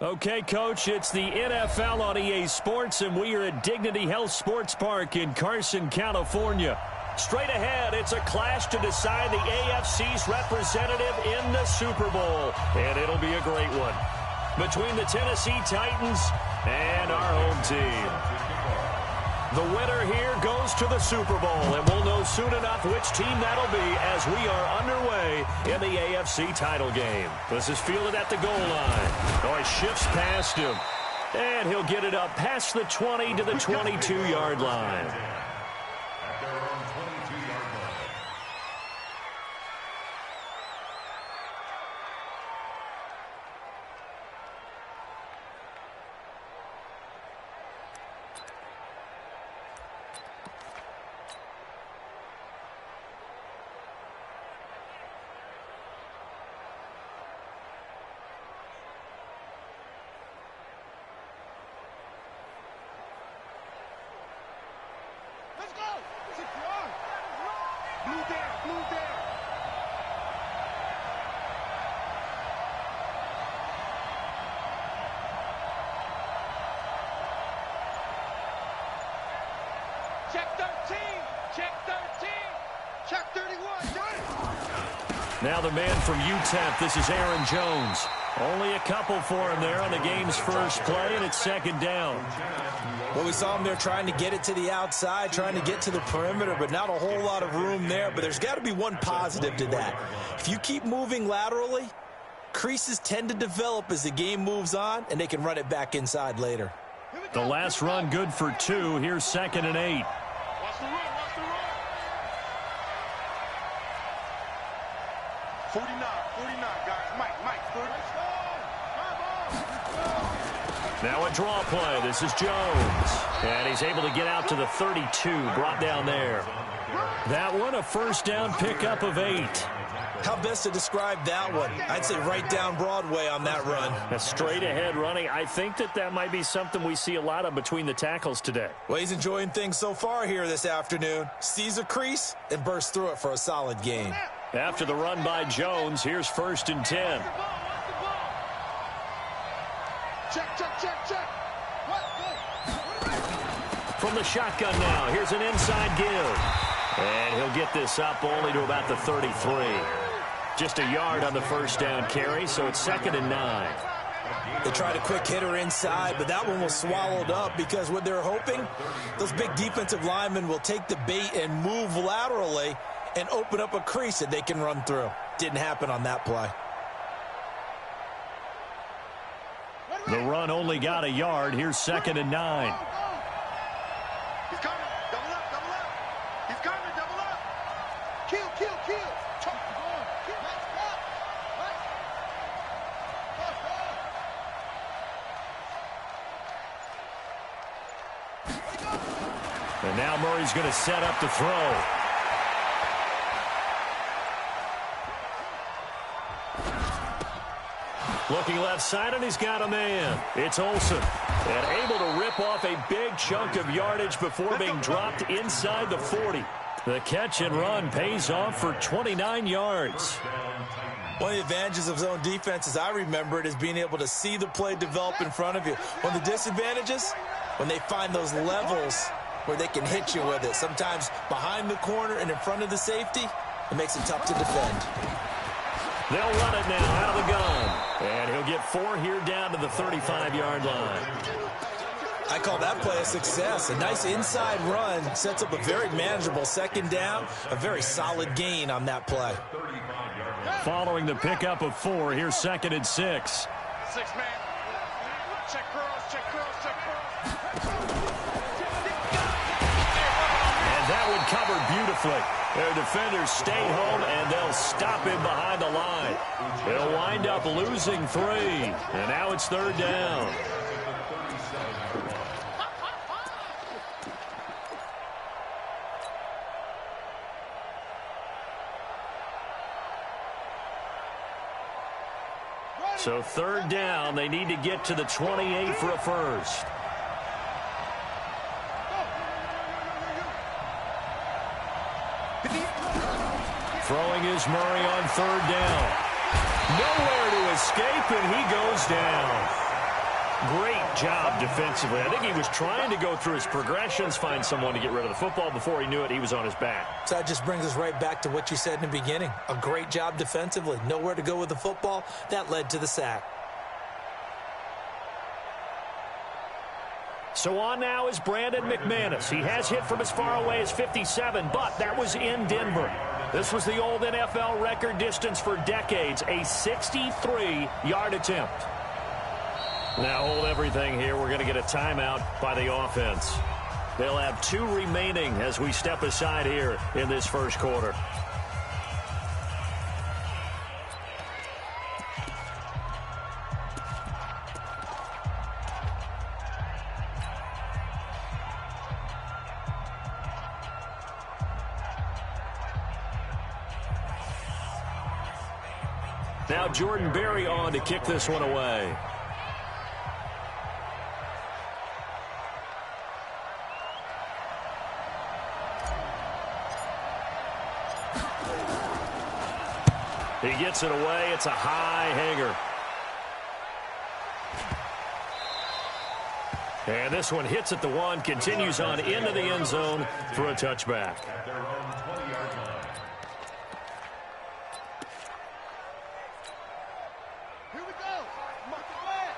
Okay, Coach, it's the NFL on EA Sports, and we are at Dignity Health Sports Park in Carson, California. Straight ahead, it's a clash to decide the AFC's representative in the Super Bowl, and it'll be a great one. Between the Tennessee Titans and our home team. The winner here goes to the Super Bowl, and we'll know soon enough which team that'll be as we are underway in the AFC title game. This is fielded at the goal line. Oh, he shifts past him, and he'll get it up past the 20 to the 22-yard line. Now the man from UTEP, this is Aaron Jones. Only a couple for him there on the game's first play, and it's second down. Well, we saw him there trying to get it to the outside, trying to get to the perimeter, but not a whole lot of room there. But there's got to be one positive to that. If you keep moving laterally, creases tend to develop as the game moves on, and they can run it back inside later. The last run good for 2. Here's 2nd and 8. Watch the run, watch the run. 49, guys. Mike, 30. Now a draw play. This is Jones. And he's able to get out to the 32, brought down there. That one, a first down pickup of 8. How best to describe that one? I'd say right down Broadway on that run. A straight ahead running. I think that might be something we see a lot of between the tackles today. Well, he's enjoying things so far here this afternoon. Sees a crease and bursts through it for a solid gain. After the run by Jones, here's 1st and 10. Check. From the shotgun now, here's an inside give. And he'll get this up only to about the 33. Just a yard on the first down carry, so it's 2nd and 9. They tried a quick hitter inside, but that one was swallowed up because what they're hoping, those big defensive linemen will take the bait and move laterally and open up a crease that they can run through. Didn't happen on that play. The run only got a yard. Here's 2nd and 9. He's coming. Double up. He's coming. Double up. Kill. And now Murray's going to set up the throw. Looking left side, and he's got a man. It's Olsen. And able to rip off a big chunk of yardage before being dropped inside the 40. The catch and run pays off for 29 yards. One of the advantages of zone defense, as I remember it, is being able to see the play develop in front of you. One of the disadvantages, when they find those levels where they can hit you with it. Sometimes behind the corner and in front of the safety, it makes it tough to defend. They'll run it now out of the gun. And he'll get 4 here down to the 35-yard line. I call that play a success. A nice inside run sets up a very manageable 2nd down. A very solid gain on that play. Following the pickup of 4, here's 2nd and 6. 6 man. Check cross. And that one covered beautifully. Their defenders stayed home, and they'll stop him behind the line. They'll wind up losing 3. And now it's 3rd down. So 3rd down, they need to get to the 28 for a first. Throwing is Murray on 3rd down. Nowhere to escape, and he goes down. Great job defensively. I think he was trying to go through his progressions, find someone to get rid of the football. Before he knew it, he was on his back. So that just brings us right back to what you said in the beginning. A great job defensively. Nowhere to go with the football. That led to the sack. So on now is Brandon McManus. He has hit from as far away as 57, but that was in Denver. This was the old NFL record distance for decades, a 63-yard attempt. Now hold everything here. We're going to get a timeout by the offense. They'll have 2 remaining as we step aside here in this first quarter. Now Jordan Berry on to kick this one away. He gets it away. It's a high hanger. And this one hits at the 1, continues on into the end zone for a touchback. Here we go. Mark it man.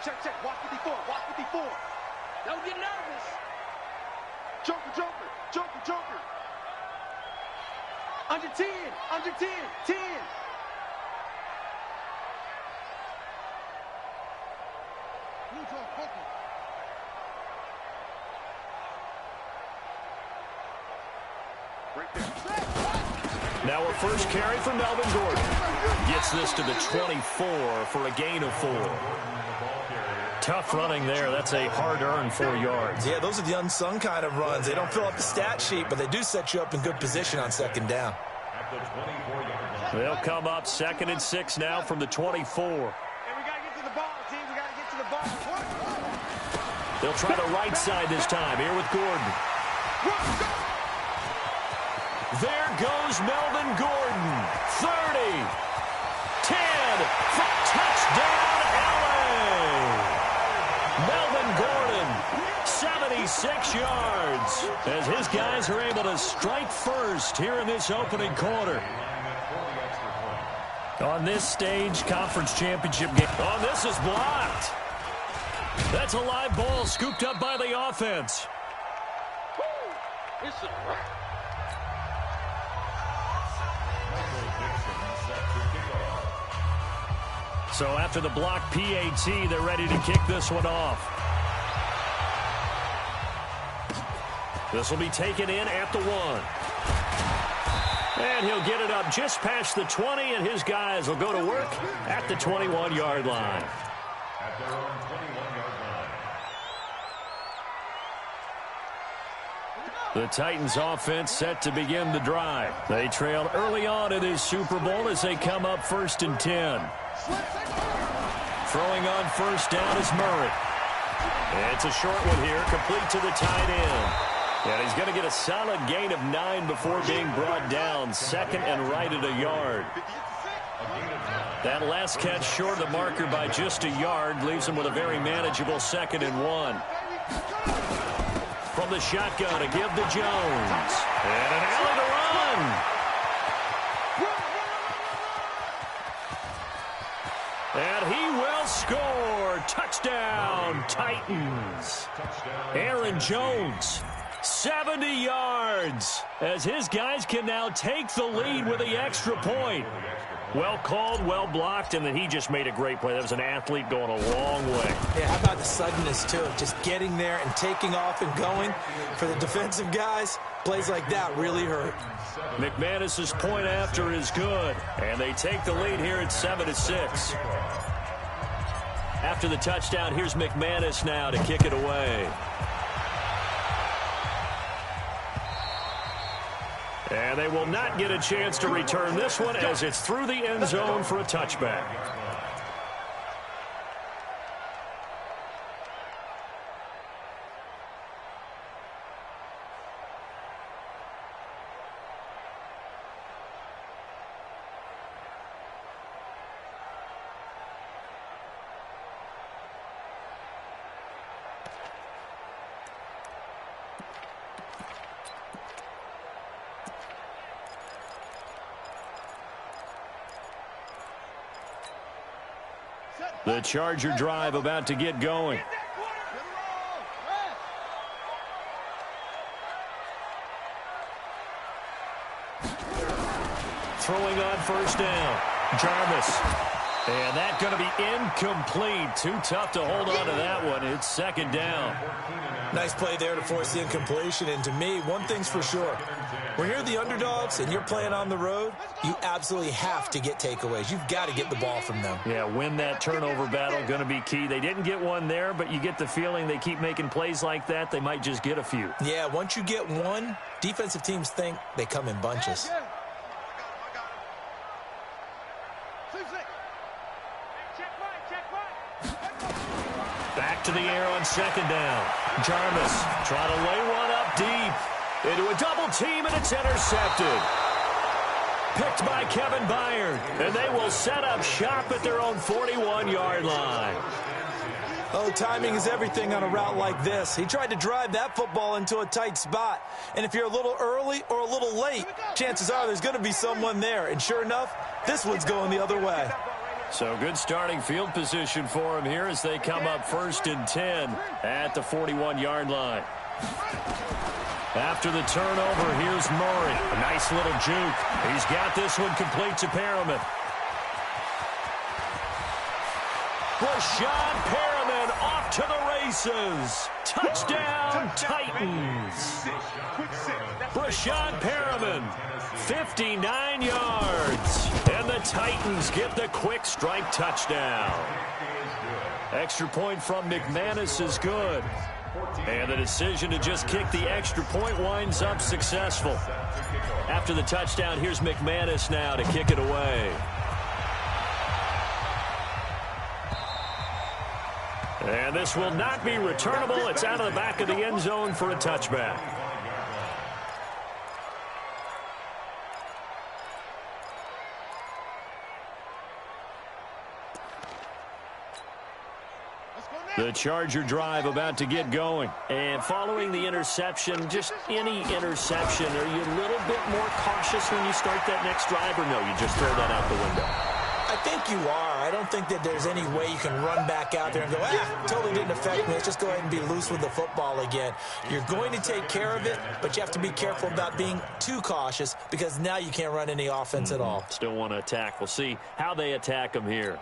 Check. Walk 54. Walk 54. Don't get nervous. Joker. Under 10. 10. Right there. Now a first carry for Melvin Gordon. Gets this to the 24 for a gain of 4. Tough running there. That's a hard-earned 4 yards. Yeah, those are the unsung kind of runs. They don't fill up the stat sheet, but they do set you up in good position on second down. They'll come up 2nd and 6 now from the 24. And we got to get to the ball, team. We got to get to the ball. They'll try the right side this time. Here with Gordon. There goes Melvin Gordon. 30. 10. For touchdown, LA. Melvin Gordon, 76 yards. As his guys are able to strike first here in this opening quarter. On this stage, conference championship game. Oh, this is blocked. That's a live ball scooped up by the offense. It's a wrap. So after the block PAT, they're ready to kick this one off. This will be taken in at the 1. And he'll get it up just past the 20, and his guys will go to work at the 21-yard line. The Titans offense set to begin the drive. They trailed early on in this Super Bowl as they come up 1st and 10. Throwing on first down is Murray. It's a short one here, complete to the tight end. And he's going to get a solid gain of 9 before being brought down. 2nd and right at a yard. That last catch short of the marker by just a yard leaves him with a very manageable 2nd and 1. From the shotgun to give to Jones. And an alley to run. And he will score. Touchdown, Titans. Aaron Jones, 70 yards, as his guys can now take the lead with the extra point. Well called, well blocked, and then he just made a great play. That was an athlete going a long way. Yeah, how about the suddenness, too? Just getting there and taking off and going. For the defensive guys, plays like that really hurt. McManus's point after is good, and they take the lead here at 7-6. After the touchdown, here's McManus now to kick it away. And they will not get a chance to return this one as it's through the end zone for a touchback. The Charger drive about to get going. Throwing on first down. Jarvis. And that's going to be incomplete. Too tough to hold on to that one. It's second down. Nice play there to force the incompletion. And to me, one thing's for sure. When you're the underdogs and you're playing on the road, you absolutely have to get takeaways. You've got to get the ball from them. Yeah, win that turnover battle, going to be key. They didn't get one there, but you get the feeling they keep making plays like that, they might just get a few. Yeah, once you get one, defensive teams think they come in bunches. Back to the air on second down. Jarvis trying to lay one up deep. Into a double team, and it's intercepted. Picked by Kevin Byard. And they will set up shop at their own 41-yard line. Oh, timing is everything on a route like this. He tried to drive that football into a tight spot. And if you're a little early or a little late, chances are there's going to be someone there. And sure enough, this one's going the other way. So good starting field position for him here as they come up 1st and 10 at the 41-yard line. After the turnover, here's Murray. A nice little juke. He's got this one complete to Perriman. Brashad Perriman off to the races. Touchdown, Titans. Brashad Perriman, 59 yards. And the Titans get the quick strike touchdown. Extra point from McManus is good. And the decision to just kick the extra point winds up successful. After the touchdown, here's McManus now to kick it away. And this will not be returnable. It's out of the back of the end zone for a touchback. The Charger drive about to get going. And following the interception, just any interception, are you a little bit more cautious when you start that next drive, or no, you just throw that out the window? I think you are. I don't think that there's any way you can run back out there and go, totally didn't affect me. Let's just go ahead and be loose with the football again. You're going to take care of it, but you have to be careful about being too cautious because now you can't run any offense at all. Still want to attack. We'll see how they attack them here.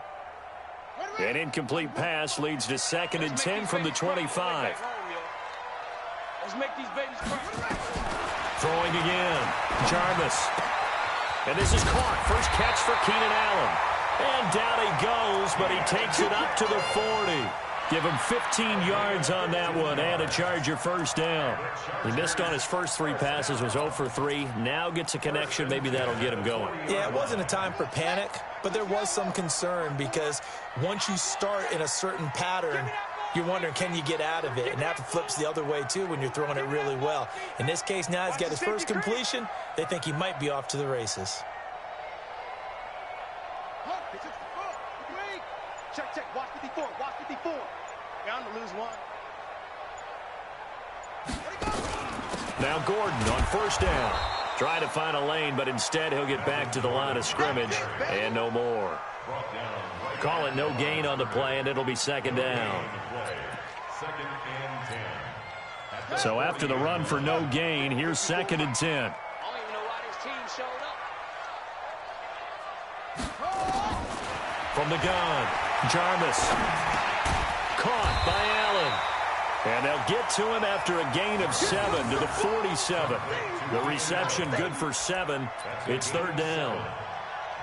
An incomplete pass leads to 2nd and 10 from the 25. Let's make these babies cry. Throwing again. Jarvis. And this is caught. First catch for Keenan Allen. And down he goes, but he takes it up to the 40. Give him 15 yards on that one and a Charger first down. He missed on his first 3 passes, was 0 for 3. Now gets a connection. Maybe that'll get him going. Yeah, it wasn't a time for panic, but there was some concern because once you start in a certain pattern, you're wondering, can you get out of it? And that flips the other way, too, when you're throwing it really well. In this case, now he's got his first completion. They think he might be off to the races. Check. Watch 54. Watch 54. Bound to lose one. Now Gordon on first down. Trying to find a lane, but instead he'll get back to the line of scrimmage. And no more. Call it no gain on the play, and it'll be 2nd down. So after the run for no gain, here's 2nd and 10. I don't even know why this team showed up. From the gun, Jarvis. Caught by Allen. And they'll get to him after a gain of 7 to the 47. The reception good for 7. It's 3rd down.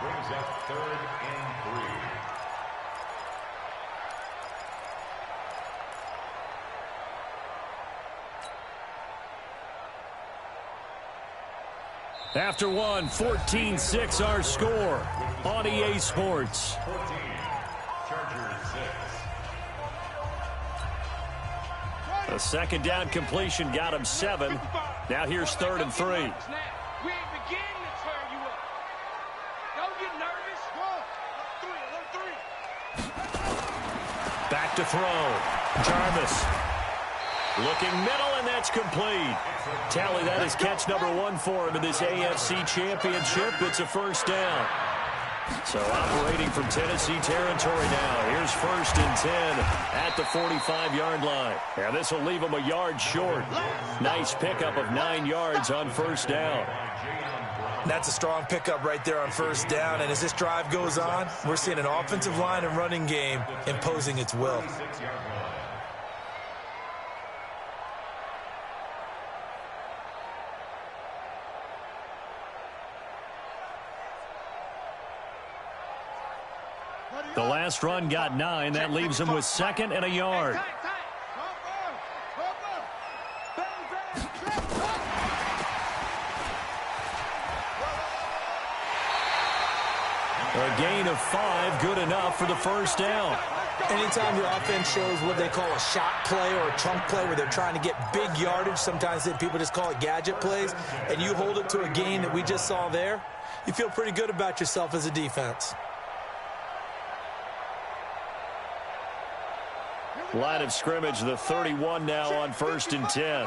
Brings up 3rd and 3. After one, 14-6 our score on EA Sports. 14, Chargers 6. A 2nd down completion got him 7. Now here's 3rd and 3. We ain't beginning to turn you up. Don't get nervous. 1, 3. Back to throw. Jarvis. Looking middle, and that's complete. Tally, that is catch number 1 for him in this AFC Championship. It's a first down. So operating from Tennessee territory now. Here's 1st and 10 at the 45-yard line. And this will leave them a yard short. Nice pickup of 9 yards on 1st down. That's a strong pickup right there on 1st down. And as this drive goes on, we're seeing an offensive line and running game imposing its will. The last run got 9. That leaves him with 2nd and a yard. A gain of 5, good enough for the 1st down. Anytime your offense shows what they call a shot play or a chunk play where they're trying to get big yardage, sometimes people just call it gadget plays, and you hold it to a gain that we just saw there, you feel pretty good about yourself as a defense. Line of scrimmage, the 31 now on 1st and 10.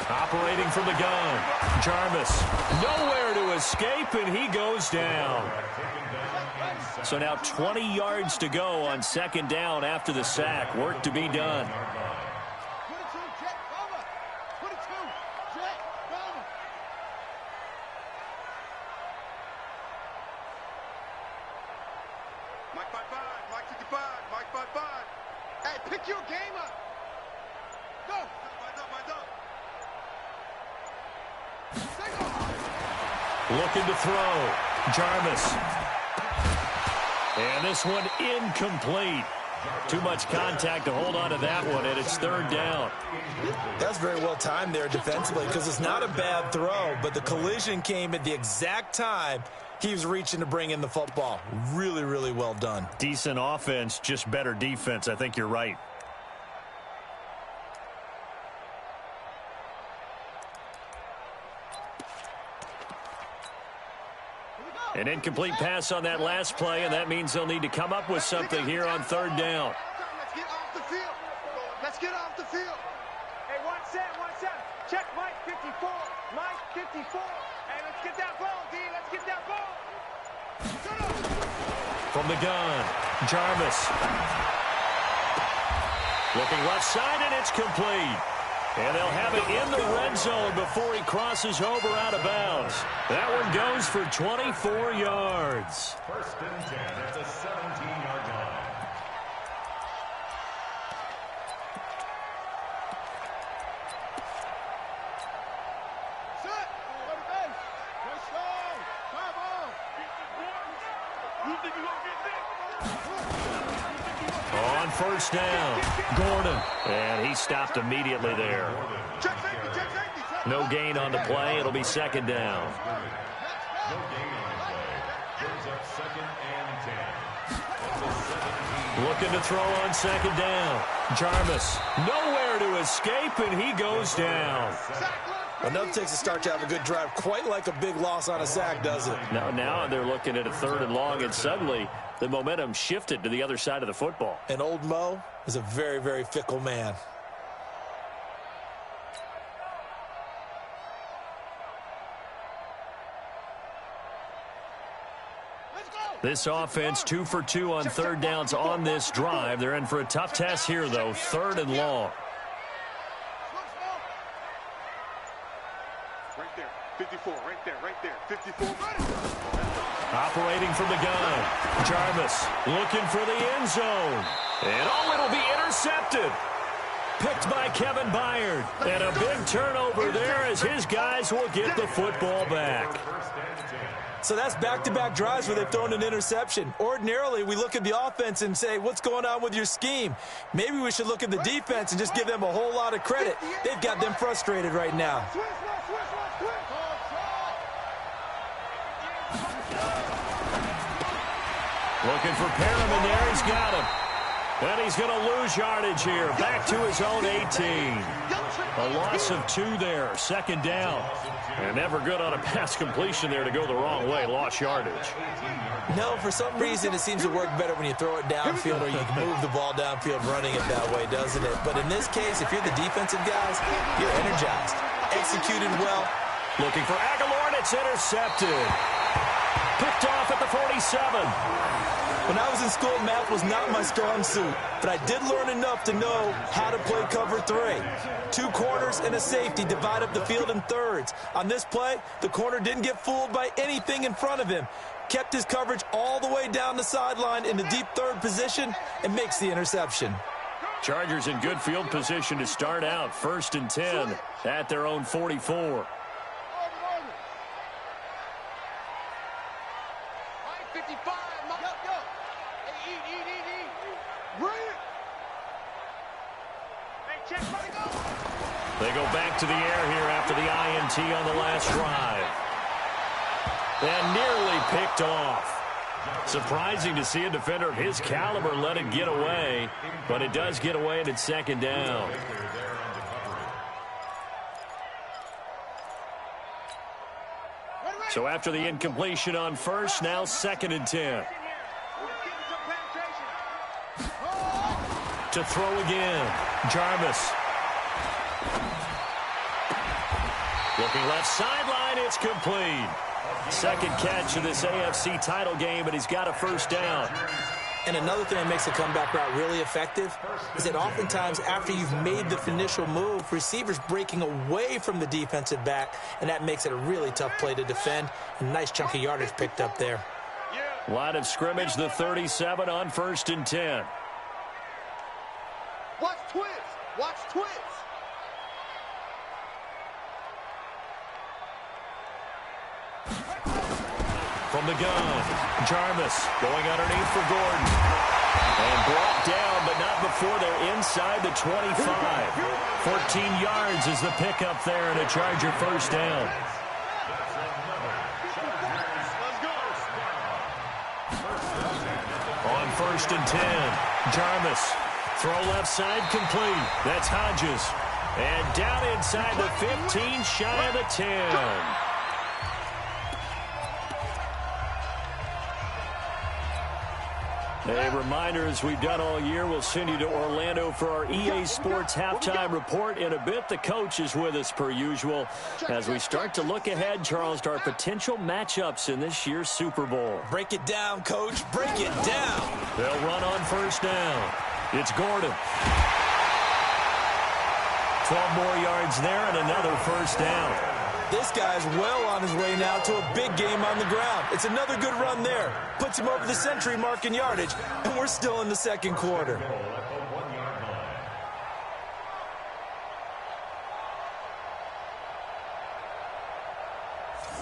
Operating from the gun, Jarvis. Nowhere to escape, and he goes down. So now 20 yards to go on 2nd down after the sack. Work to be done. Hey, pick your game up. Go. Looking to throw. Jarvis. And this one incomplete. Too much contact to hold on to that one, and it's 3rd down. That's very well timed there defensively because it's not a bad throw, but the collision came at the exact time he was reaching to bring in the football. Really, really well done. Decent offense, just better defense. I think you're right. An incomplete pass on that last play, and that means they'll need to come up with something here on 3rd down. Let's get off the field. Let's get off the field. Hey, 1-7. Check Mike 54. Mike 54. Hey, let's get that ball, D. Let's get that ball. From the gun, Jarvis. Looking left side, and it's complete. And they'll have it in the red zone before he crosses over out of bounds. That one goes for 24 yards. 1st and 10 at the 17-yard line. Set. Go to base. Let's go. Come on. You think you're going to get this? On 1st down, Gordon. And he stopped immediately there. Check safety. Check safety. No gain on the play. It'll be 2nd down. No gain on the play. Brings up 2nd and 10. That's a 17. Looking to throw on 2nd down. Jarvis, nowhere to escape, and he goes down. Enough takes a start to have a good drive, quite like a big loss on a sack, does it? Now they're looking at a 3rd and long, and suddenly the momentum shifted to the other side of the football. And old Mo is a very, very fickle man. This offense 2 for 2 on 3rd downs on this drive. They're in for a tough test here, though. 3rd and long. Right there. 54. Right there. 54. Operating from the gun. Jarvis looking for the end zone. And it'll be intercepted. Picked by Kevin Byard. And a big turnover there as his guys will get the football back. So that's back-to-back drives where they've thrown an interception. Ordinarily, we look at the offense and say, what's going on with your scheme? Maybe we should look at the defense and just give them a whole lot of credit. They've got them frustrated right now. Looking for Perriman there. He's got him. And he's going to lose yardage here. Back to his own 18. A loss of 2 there. 2nd down. And never good on a pass completion there to go the wrong way. Lost yardage. No, for some reason, it seems to work better when you throw it downfield or you can move the ball downfield running it that way, doesn't it? But in this case, if you're the defensive guys, you're energized, executed well, Looking for Aguilar, and it's intercepted. Picked off at the 47. When I was in school, math was not my strong suit, but I did learn enough to know how to play cover 3. 2 corners and a safety divide up the field in thirds. On this play, the corner didn't get fooled by anything in front of him. Kept his coverage all the way down the sideline in the deep third position and makes the interception. Chargers in good field position to start out. 1st and 10 at their own 44. 55. They go back to the air here after the INT on the last drive. And nearly picked off. Surprising to see a defender of his caliber let it get away, but it does get away and it's 2nd down. So after the incompletion on 1st, now 2nd and 10. To throw again, Jarvis. Looking left sideline, it's complete. 2nd catch of this AFC title game, and he's got a 1st down. And another thing that makes a comeback route really effective is that oftentimes after you've made the initial move, receivers breaking away from the defensive back, and that makes it a really tough play to defend. A nice chunk of yardage picked up there. Line of scrimmage, the 37 on 1st and 10. Watch twins. Watch twins. From the gun, Jarvis going underneath for Gordon. And brought down, but not before they're inside the 25. 14 yards is the pickup there, and a Charger 1st down. On 1st and 10, Jarvis. Throw left side complete. That's Hodges. And down inside the 15, shy of the 10. A reminder, as we've done all year, we'll send you to Orlando for our EA Sports halftime report in a bit. The coach is with us per usual as we start to look ahead, Charles, to our potential matchups in this year's Super Bowl. Break it down, Coach. Break it down. They'll run on 1st down. It's Gordon. 12 more yards there and another 1st down. This guy's well on his way now to a big game on the ground. It's another good run there. Puts him over the century mark in yardage, and we're still in the 2nd quarter.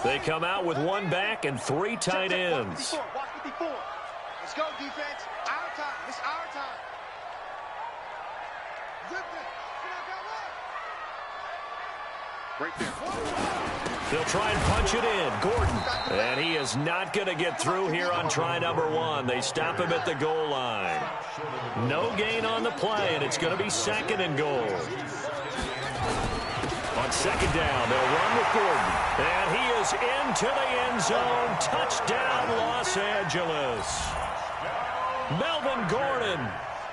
They come out with 1 back and 3 tight ends. Watch 54. Let's go, defense. Our time. It's our time. Zip it. Right there. They'll try and punch it in. Gordon. And he is not going to get through here on try number 1. They stop him at the goal line. No gain on the play, and it's going to be 2nd and goal. On 2nd down, they'll run with Gordon. And he is into the end zone. Touchdown, Los Angeles. Melvin Gordon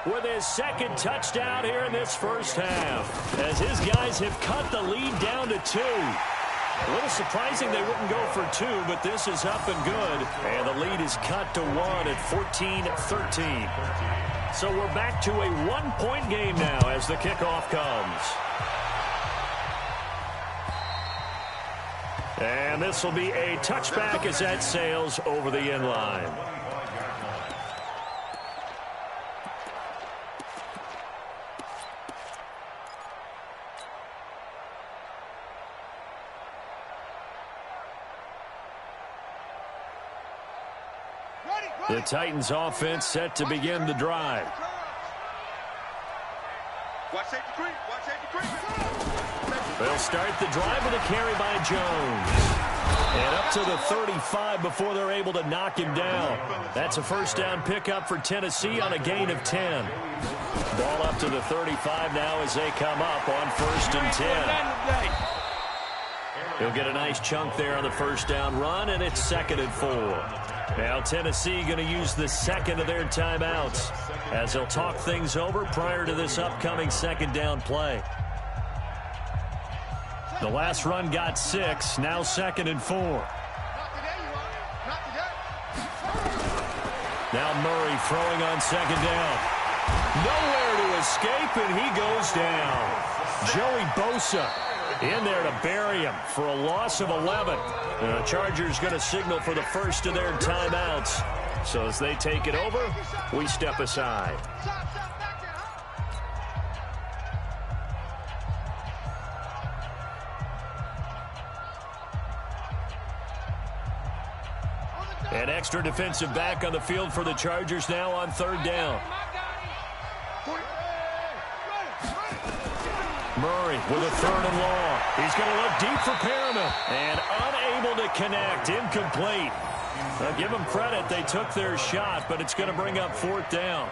with his 2nd touchdown here in this 1st half, as his guys have cut the lead down to 2. A little surprising they wouldn't go for 2, but this is up and good. And the lead is cut to 1 at 14-13. So we're back to a 1-point game now as the kickoff comes. And this will be a touchback as that sails over the end line. The Titans offense set to begin the drive. They'll start the drive with a carry by Jones. And up to the 35 before they're able to knock him down. That's a 1st down pickup for Tennessee on a gain of 10. Ball up to the 35 now as they come up on 1st and 10. He'll get a nice chunk there on the 1st down run, and it's 2nd and 4. Now Tennessee going to use the 2nd of their timeouts as they'll talk things over prior to this upcoming 2nd down play. The last run got 6. Now 2nd and 4. Now Murray throwing on 2nd down. Nowhere to escape, and he goes down. Joey Bosa in there to bury him for a loss of 11. The Chargers going to signal for the first of their timeouts. So as they take it over, we step aside. An extra defensive back on the field for the Chargers now on 3rd down. Murray with a 3rd and long. He's going to look deep for Perriman. And unable to connect. Incomplete. Now give them credit. They took their shot, but it's going to bring up 4th down.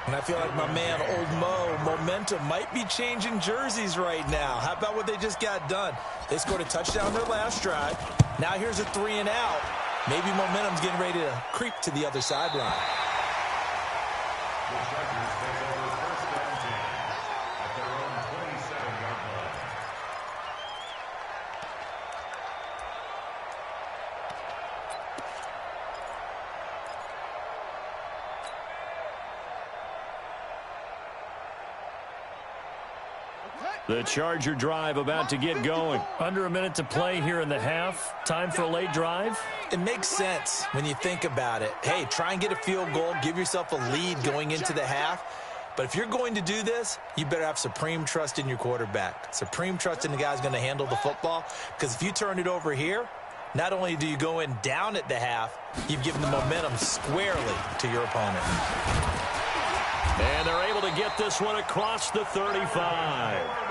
And I feel like my man, Old Mo, momentum might be changing jerseys right now. How about what they just got done? They scored a touchdown their last drive. Now here's a 3 and out. Maybe momentum's getting ready to creep to the other sideline. The Chargers take over 1st and 10 at their own 27-yard line. The Charger drive about to get going. Under a minute to play here in the half. Time for a late drive. It makes sense when you think about it. Hey, try and get a field goal. Give yourself a lead going into the half. But if you're going to do this, you better have supreme trust in your quarterback. Supreme trust in the guy who's going to handle the football. Because if you turn it over here, not only do you go in down at the half, you've given the momentum squarely to your opponent. And they're able to get this one across the 35.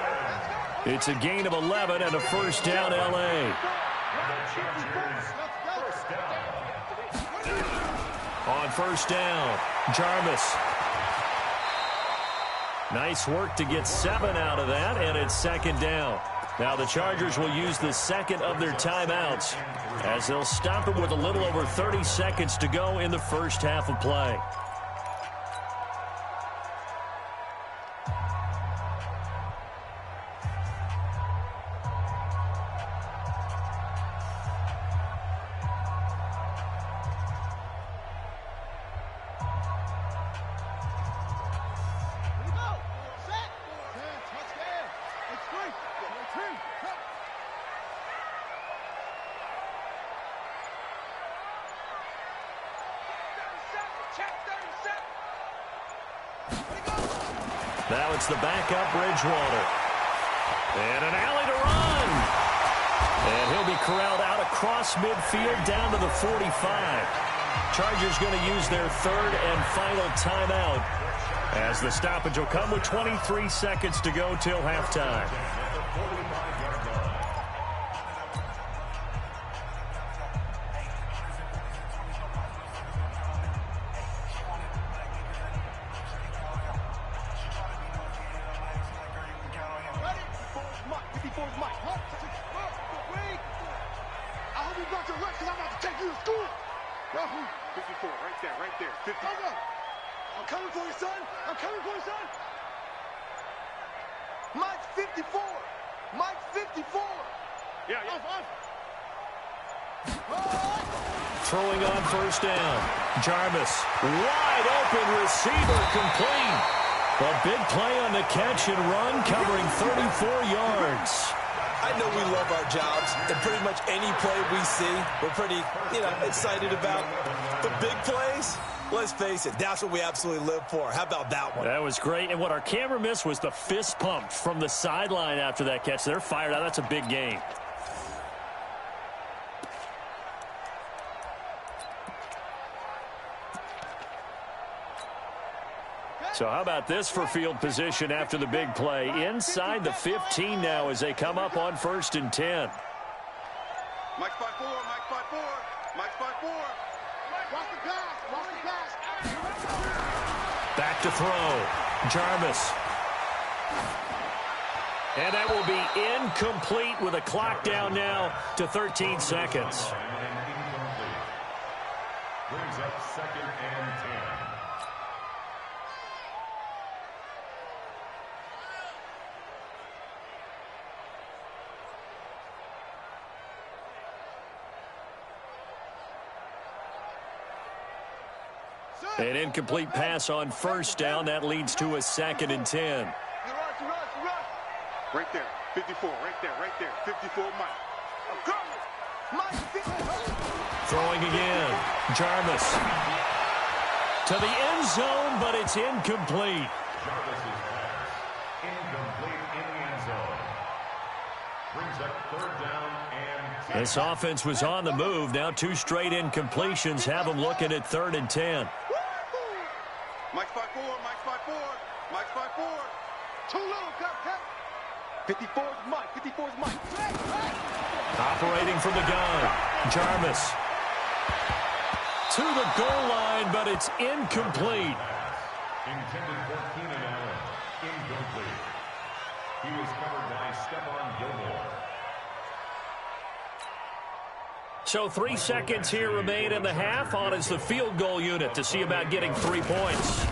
It's a gain of 11 and a 1st down, L.A. On 1st down, Jarvis. Nice work to get 7 out of that, and it's 2nd down. Now the Chargers will use the 2nd of their timeouts as they'll stop it with a little over 30 seconds to go in the first half of play. Now it's the backup, Bridgewater. And an alley to run. And he'll be corralled out across midfield down to the 45. Chargers going to use their 3rd and final timeout as the stoppage will come with 23 seconds to go till halftime. Throwing on 1st down. Jarvis, wide open receiver, complete. A big play on the catch and run, covering 34 yards. I know we love our jobs, and pretty much any play we see, we're pretty, excited about. The big plays, let's face it, that's what we absolutely live for. How about that one? That was great, and what our camera missed was the fist pump from the sideline after that catch. They're fired out. That's a big game. So how about this for field position after the big play? Inside the 15 now as they come up on 1st and 10. Mike spot 4, Mike spot 4, Mike spot 4. Watch the pass, watch the pass. Back to throw. Jarvis. And that will be incomplete with a clock down now to 13 seconds. Brings up 2nd and 10. An incomplete pass on first down. That leads to a 2nd and 10. Right there, 54, right there, 54, Mike. I'm coming. Mike, 54. Throwing again. Jarvis. To the end zone, but it's incomplete. Jarvis's pass. Incomplete in the end zone. Brings up 3rd down and 10. This offense was on the move. Now 2 straight incompletions have them looking at 3rd and 10. Mike's 5-4, Mike's 5-4, Mike's 5-4. Too little, cut. 54's Mike, 54's Mike. Operating from the gun. Jarvis. To the goal line, but it's incomplete. Intended for Keenan Allen. Incomplete. He was covered by Stephon Gilmore. So 3 seconds here remain in the half. On is the field goal unit to see about getting 3 points.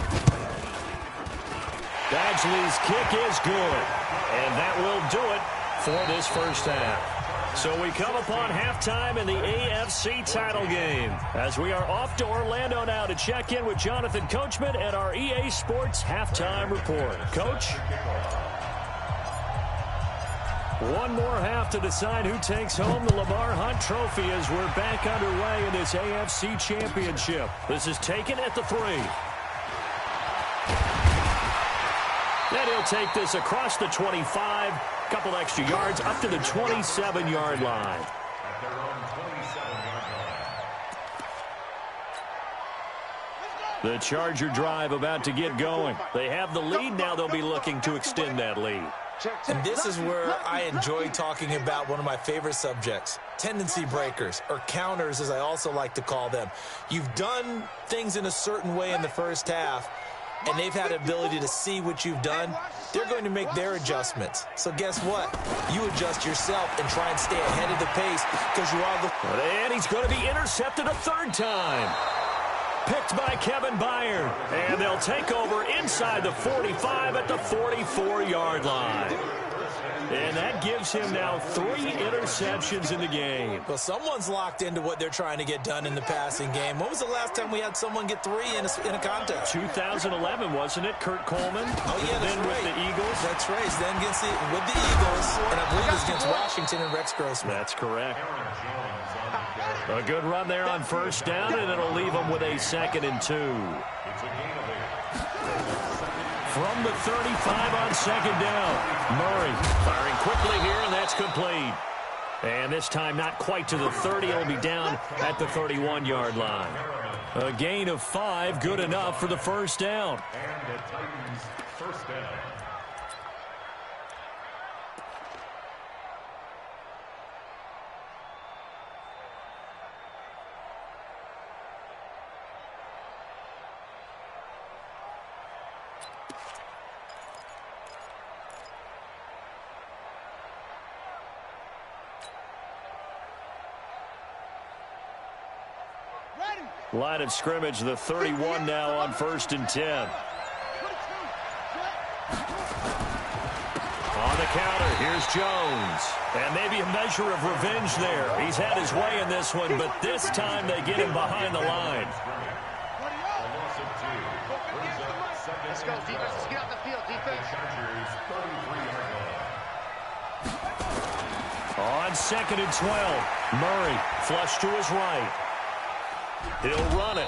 Badgley's kick is good. And that will do it for this first half. So we come upon halftime in the AFC title game as we are off to Orlando now to check in with Jonathan Coachman and our EA Sports halftime report. Coach? One more half to decide who takes home the Lamar Hunt Trophy as we're back underway in this AFC Championship. This is taken at the 3. Then he'll take this across the 25, couple extra yards up to the 27-yard line. At their own 27-yard line. The Charger drive about to get going. They have the lead. Now they'll be looking to extend that lead. And this is where I enjoy talking about one of my favorite subjects, tendency breakers, or counters as I also like to call them. You've done things in a certain way in the first half, and they've had the ability to see what you've done. They're going to make their adjustments. So guess what? You adjust yourself and try and stay ahead of the pace because you are the... And he's going to be intercepted a 3rd time. Picked by Kevin Byard. And they'll take over inside the 45 at the 44-yard line. And that gives him now 3 interceptions in the game. Well, someone's locked into what they're trying to get done in the passing game. When was the last time we had someone get 3 in a contest? 2011, wasn't it? Kurt Coleman? Oh, yeah, that's then right. With the Eagles? That's right. Then with the Eagles, and I believe it's against Washington and Rex Grossman. That's correct. A good run there on first down, and it'll leave them with a 2nd and 2. It's a gain of 8. From the 35 on 2nd down. Murray firing quickly here, and that's complete. And this time not quite to the 30. It'll be down at the 31-yard line. A gain of 5, good enough for the first down. And the Titans' first down. Line of scrimmage, the 31 now on 1st and 10. On the counter, here's Jones. And maybe a measure of revenge there. He's had his way in this one, but this time they get him behind the line. Let's go, defense. Let's get out the field, defense. On 2nd and 12, Murray flush to his right. He'll run it.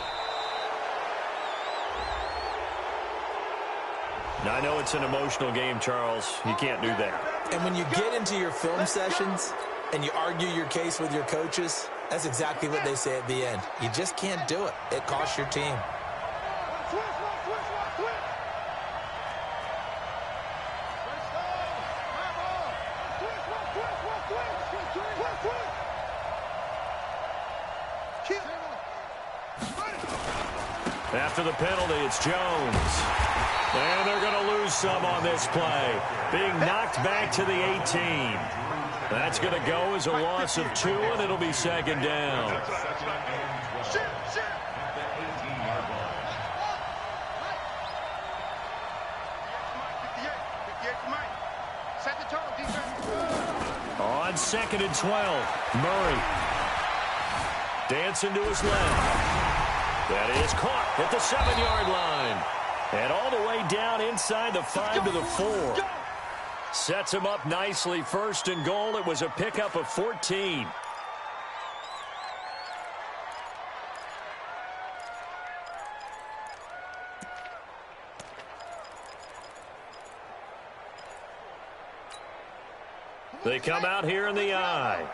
Now, I know it's an emotional game, Charles. You can't do that. And when you get into your film sessions and you argue your case with your coaches, that's exactly what they say at the end. You just can't do it. It costs your team. After the penalty, it's Jones. And they're going to lose some on this play. Being knocked back to the 18. That's going to go as a loss of 2, and it'll be 2nd down. On 2nd and 12, Murray dancing to his left. That is caught at the 7-yard line. And all the way down inside the 5 to the 4. Sets him up nicely. 1st and goal. It was a pickup of 14. They come out here in the I.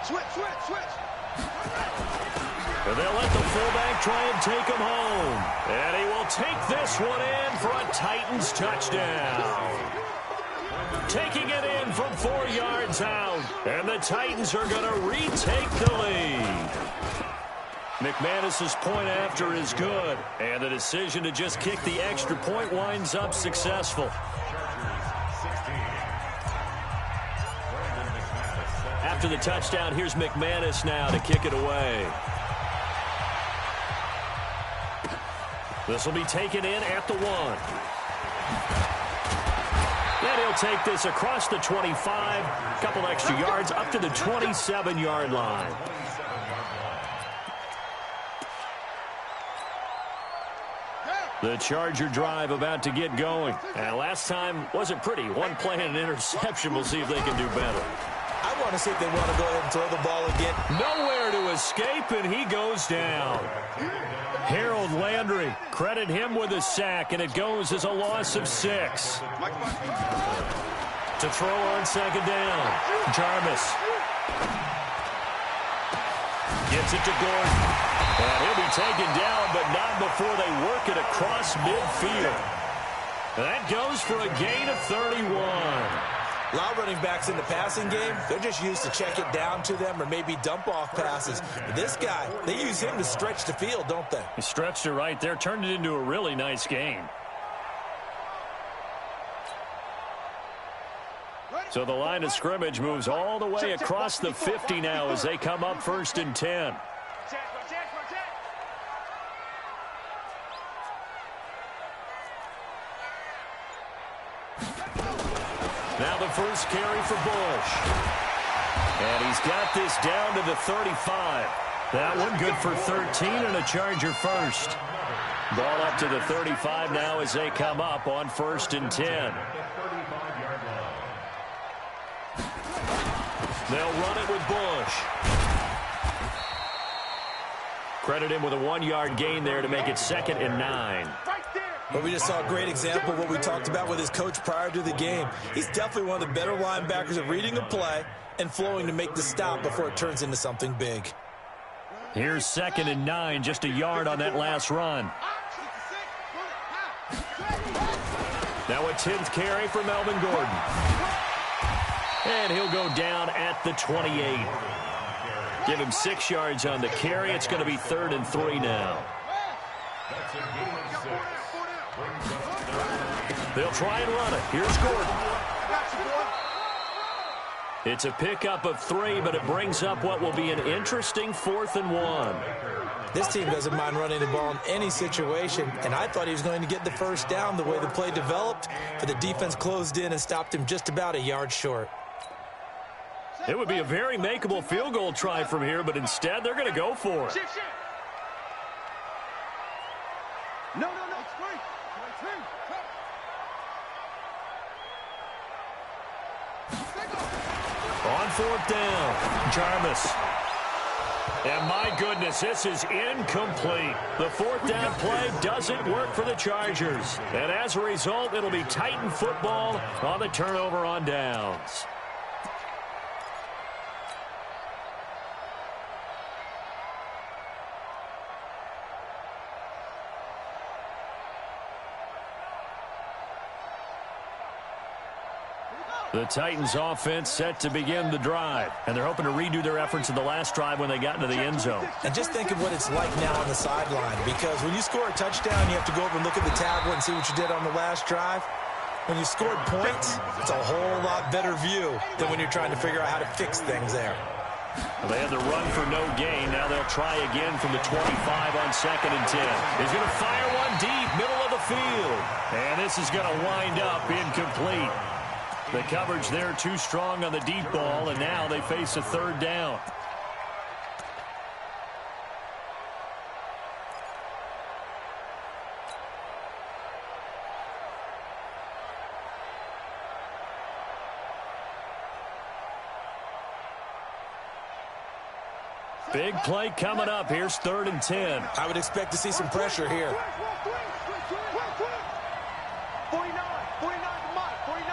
Switch. And they'll let the fullback try and take him home. And he will take this one in for a Titans touchdown. Taking it in from 4 yards out. And the Titans are going to retake the lead. McManus's point after is good. And the decision to just kick the extra point winds up successful. After the touchdown, here's McManus now to kick it away. This will be taken in at the 1. And he'll take this across the 25. Couple extra yards up to the 27-yard line. The Charger drive about to get going. And last time wasn't pretty. One play and an interception. We'll see if they can do better. I want to see if they want to go ahead and throw the ball again. Nowhere to escape, and he goes down. Harold Landry, credit him with a sack, and it goes as a loss of 6. To throw on 2nd down, Jarvis. Gets it to Gordon. And he'll be taken down, but not before they work it across midfield. That goes for a gain of 31. A lot of running backs in the passing game, they're just used to check it down to them or maybe dump off passes. But this guy, they use him to stretch the field, don't they? He stretched it right there, turned it into a really nice game. So the line of scrimmage moves all the way across the 50 now as they come up 1st and 10. Now the first carry for Bush. And he's got this down to the 35. That one good for 13 and a Charger first. Ball up to the 35 now as they come up on 1st and 10. They'll run it with Bush. Credit him with a 1-yard gain there to make it 2nd and 9. But we just saw a great example of what we talked about with his coach prior to the game. He's definitely one of the better linebackers at reading a play and flowing to make the stop before it turns into something big. Here's 2nd and 9, just a yard on that last run. Now a 10th carry for Melvin Gordon. And he'll go down at the 28. Give him 6 yards on the carry. It's going to be 3rd and 3 now. They'll try and run it. Here's Gordon. It's a pickup of 3, but it brings up what will be an interesting 4th and 1. This team doesn't mind running the ball in any situation, and I thought he was going to get the first down the way the play developed, but the defense closed in and stopped him just about a yard short. It would be a very makeable field goal try from here, but instead they're going to go for it. No, it's free. On 4th down, Jarvis. And my goodness, this is incomplete. The 4th down play doesn't work for the Chargers. And as a result, it'll be Titan football on the turnover on downs. The Titans offense set to begin the drive, and they're hoping to redo their efforts in the last drive when they got into the end zone. And just think of what it's like now on the sideline, because when you score a touchdown, you have to go over and look at the tablet and see what you did on the last drive. When you scored points, it's a whole lot better view than when you're trying to figure out how to fix things there. Well, they had the run for no gain. Now they'll try again from the 25 on 2nd and 10. He's going to fire one deep, middle of the field. And this is going to wind up incomplete. The coverage there too strong on the deep ball, and now they face a 3rd down. Big play coming up. Here's 3rd and 10. I would expect to see some pressure here. 49 to Mike, 49.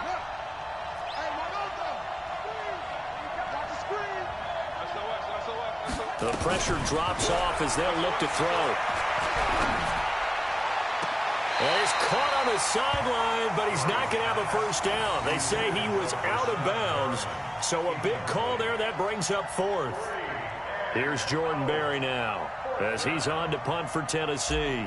Hey, watch the screen. The pressure drops off as they'll look to throw. And he's caught on the sideline, but he's not going to have a first down. They say he was out of bounds, so a big call there. That brings up 4th. Here's Jordan Berry now as he's on to punt for Tennessee.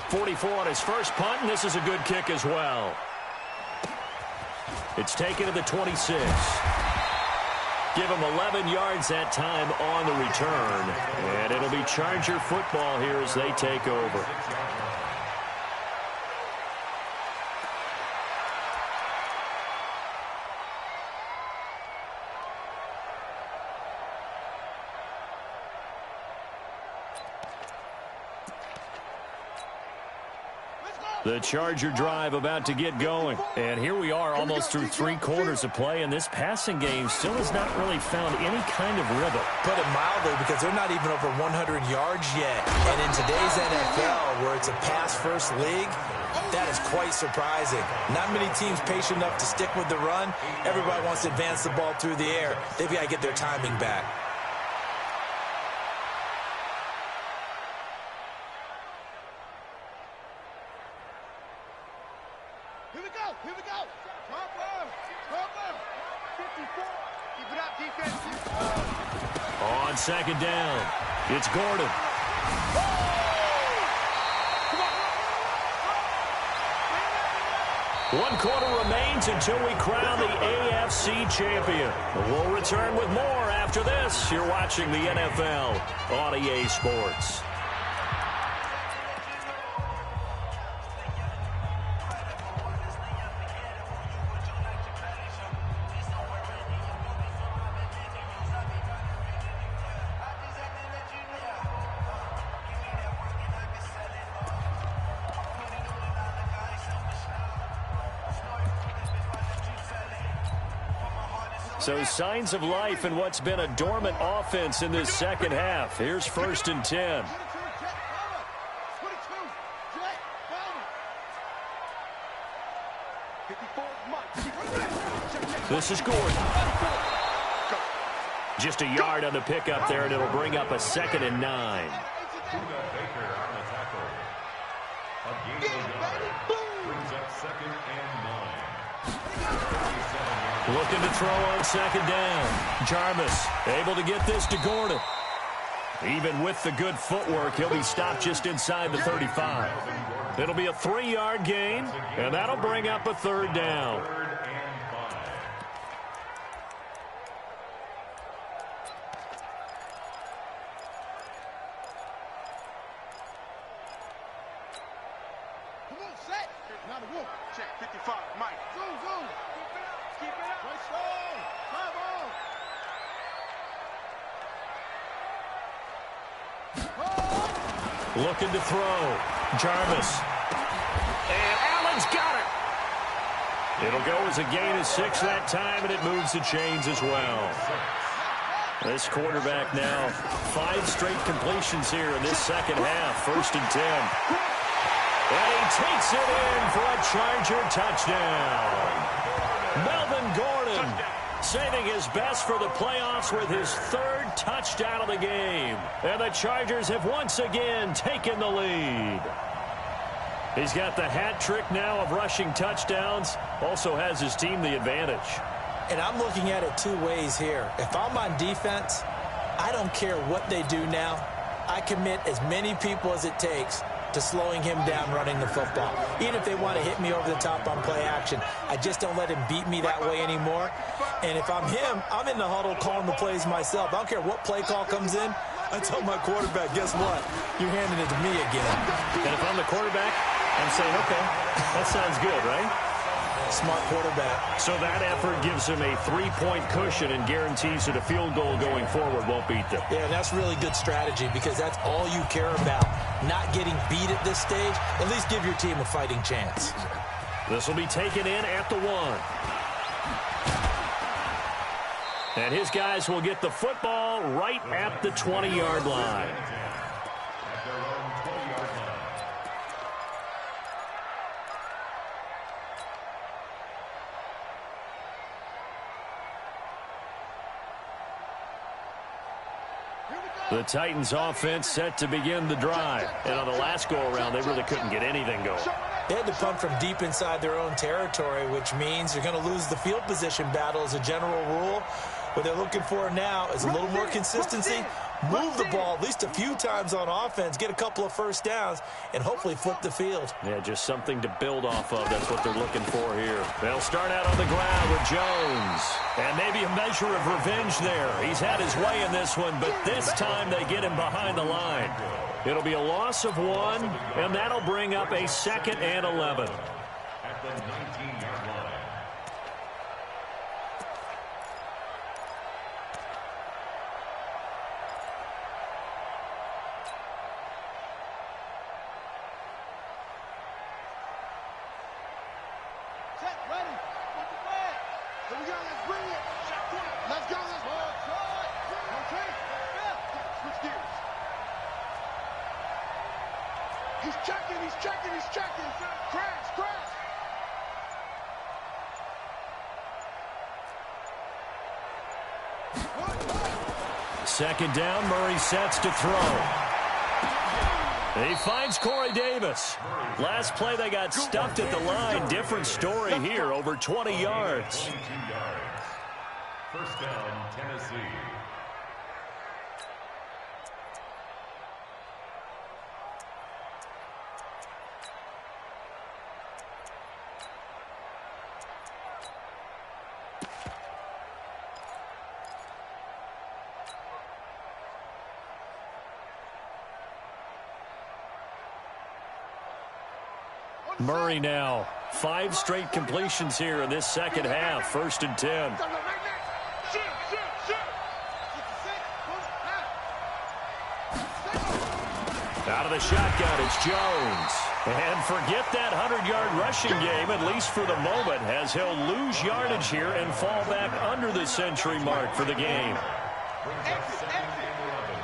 44 on his first punt, and this is a good kick as well. It's taken to the 26. Give him 11 yards that time on the return. And it'll be Charger football here as they take over. The Charger drive about to get going. And here we are almost through 3 quarters of play, and this passing game still has not really found any kind of rhythm. Put it mildly, because they're not even over 100 yards yet. And in today's NFL, where it's a pass-first league, that is quite surprising. Not many teams patient enough to stick with the run. Everybody wants to advance the ball through the air. They've got to get their timing back. Here we go. Cover. 54. Keep it up, defense. On 2nd down, it's Gordon. One quarter remains until we crown the AFC champion. We'll return with more after this. You're watching the NFL on EA Sports. So signs of life in what's been a dormant offense in this second half. Here's 1st and 10. This is Gordon. Just a yard on the pickup there, and it'll bring up a 2nd and 9. Brings up 2nd and 9. Looking to throw on 2nd down. Jarvis able to get this to Gordon. Even with the good footwork, he'll be stopped just inside the 35. It'll be a 3-yard gain, and that'll bring up a 3rd down. Come on, set. Now the wolf. Check 55. Mike. Zoom. Keep it up. Right strong. Drive on. Looking to throw. Jarvis. And Allen's got it. It'll go as a gain of 6 that time, and it moves the chains as well. This quarterback now, 5 straight completions here in this second half. 1st and 10. And he takes it in for a Charger touchdown. Melvin Gordon saving his best for the playoffs with his 3rd touchdown of the game. And the Chargers have once again taken the lead. He's got the hat trick now of rushing touchdowns. Also has his team the advantage. And I'm looking at it 2 ways here. If I'm on defense, I don't care what they do now. I commit as many people as it takes to slowing him down running the football. Even if they want to hit me over the top on play action, I just don't let him beat me that way anymore. And if I'm him, I'm in the huddle calling the plays myself. I don't care what play call comes in. I tell my quarterback, guess what? You're handing it to me again. And if I'm the quarterback, I'm saying, okay, that sounds good, right? Smart quarterback. So that effort gives him a 3-point cushion and guarantees that a field goal going forward won't beat them. Yeah, that's really good strategy because that's all you care about. Not getting beat at this stage. At least give your team a fighting chance. This will be taken in at the 1. And his guys will get the football right at the 20-yard line. At their own 20-yard line. The Titans offense set to begin the drive. And on the last go-around, they really couldn't get anything going. They had to punt from deep inside their own territory, which means you're going to lose the field position battle as a general rule. What they're looking for now is a little more consistency, move the ball at least a few times on offense, get a couple of first downs, and hopefully flip the field. Yeah, just something to build off of. That's what they're looking for here. They'll start out on the ground with Jones. And maybe a measure of revenge there. He's had his way in this one, but this time they get him behind the line. It'll be a loss of 1, and that'll bring up a 2nd and 11. At the 19-yard line. He's checking. Crash. 2nd down, Murray sets to throw. He finds Corey Davis. Last play they got stuffed at the line. Different story here, over 20 yards. 22 yards. First down, Tennessee. Murray now. 5 straight completions here in this second half. 1st and 10. Out of the shotgun, it's Jones. And forget that 100-yard rushing game, at least for the moment, as he'll lose yardage here and fall back under the century mark for the game. Brings up 2nd and 11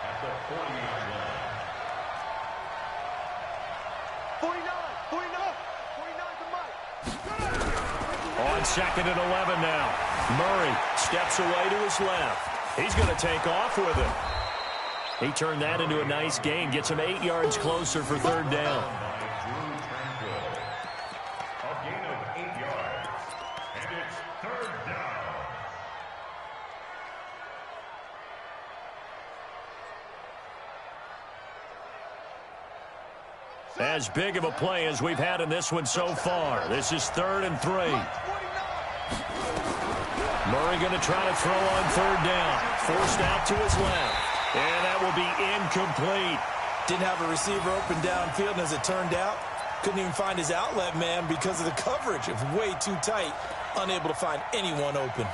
at the 40-yard line. 49 to Mike. On 2nd and 11 now. Murray steps away to his left. He's going to take off with it. He turned that into a nice gain. Gets him 8 yards closer for 3rd down. A gain of 8 yards. And it's 3rd down. As big of a play as we've had in this one so far. This is 3rd and 3. Murray going to try to throw on 3rd down. Forced out to his left. And that will be incomplete. Didn't have a receiver open downfield, and as it turned out, couldn't even find his outlet man because of the coverage. It was way too tight, unable to find anyone open.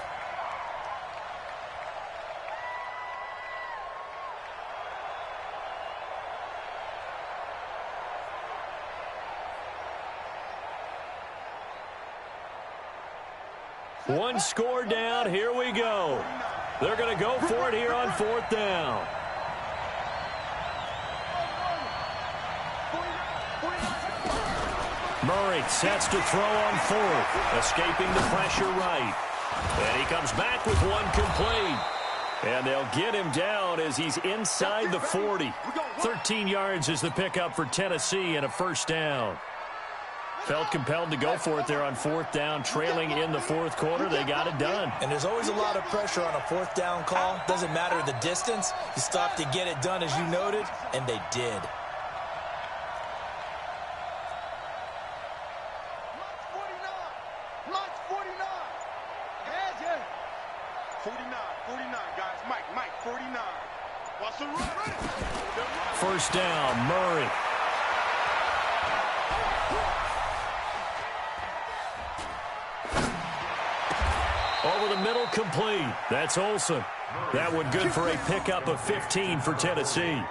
One score down. Here we go. They're going to go for it here on 4th down. Murray sets to throw on 4th, escaping the pressure right. And he comes back with one complete. And they'll get him down as he's inside the 40. 13 yards is the pickup for Tennessee and a 1st down. Felt compelled to go for it there on 4th down, trailing in the 4th quarter. They got it done. And there's always a lot of pressure on a 4th down call. Doesn't matter the distance. You stop to get it done, as you noted, and they did. March 49. 49, guys. Mike, 49. What's the run? 1st down, Murray. Over the middle, complete. That's Olsen. That one good for a pickup of 15 for Tennessee.